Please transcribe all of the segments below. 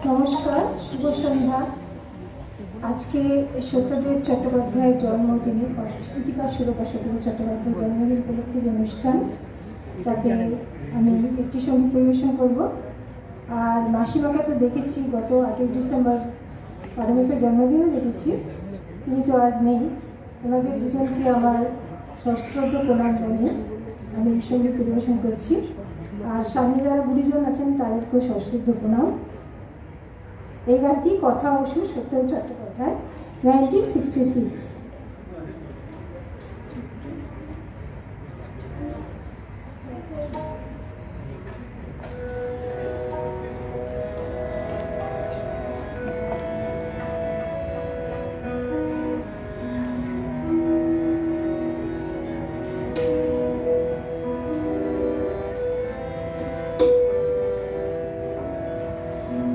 নমস্কার, শুভ সন্ধ্যা। আজকে সত্যদেব চট্টোপাধ্যায়ের জন্মদিনে গীতিকার সুরকার সত্যদেব চট্টোপাধ্যায়ের জন্মদিন উপলক্ষে যে অনুষ্ঠান, তাতে আমি একটি সঙ্গীত পরিবেশন করব। আর মাসিমাকে তো দেখেছি গত 8ই ডিসেম্বর, পারমিতার জন্মদিনও দেখেছি, তিনি তো আজ নেই। ওনাদের দুজনকে আমার সশ্রদ্ধ প্রণাম জানিয়ে আমি এই সঙ্গীত পরিবেশন করছি। আর সামনে যারা গুরুজন আছেন তাদেরকেও সশ্রদ্ধ প্রণাম। এই গানটি কথা অসুর সত্যদেব চট্টোপাধ্যায়, 1966।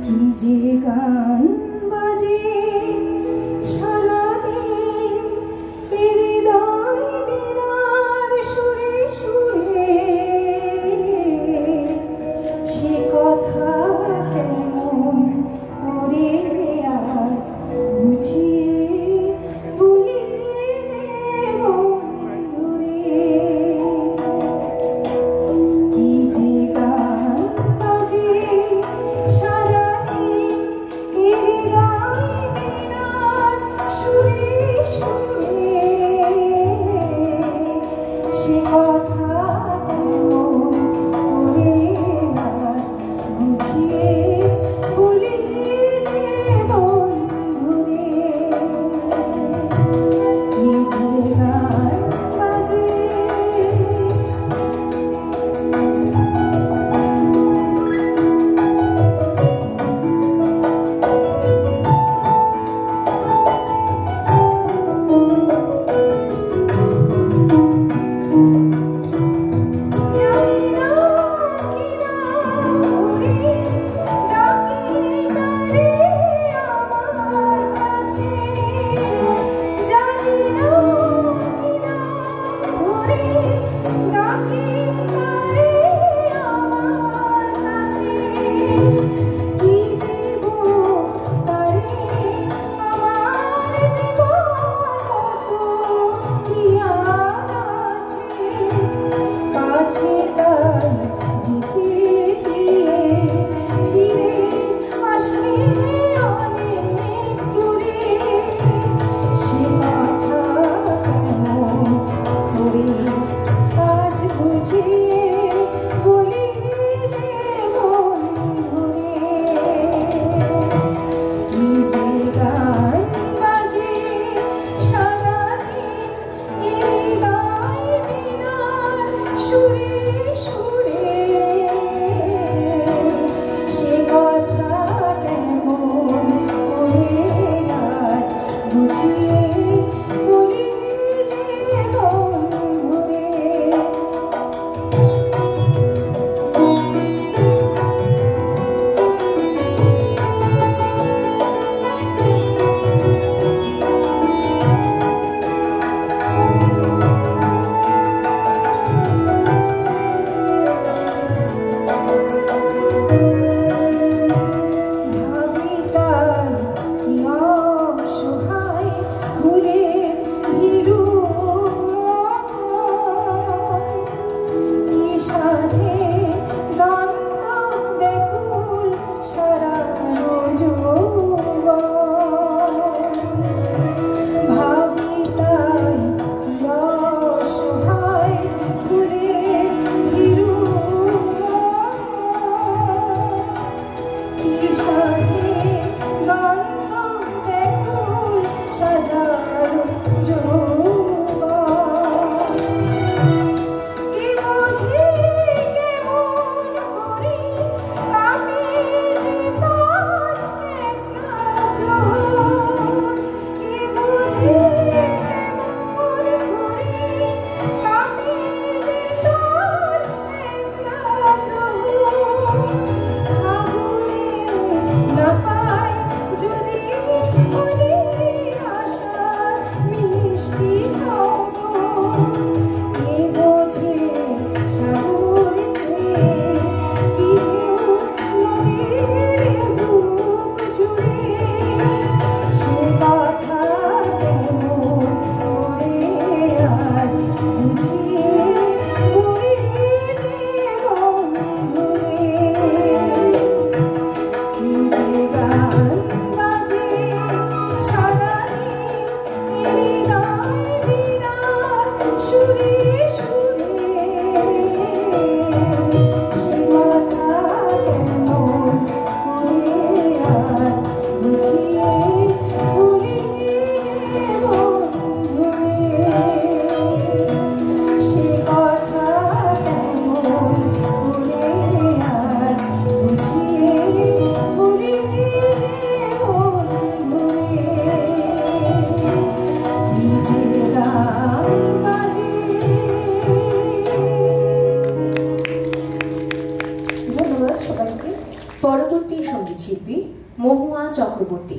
কি যে গান বাজে সারাদিন হৃদয় বিনার সুরে সুরে, সে কথা কেমন করে আজ বুঝিয়ে বলি যে বন্ধুরে। কি যে গান বাজে সারাদিন হৃদয় বিনার শিল্পী মহুয়া চক্রবর্তী।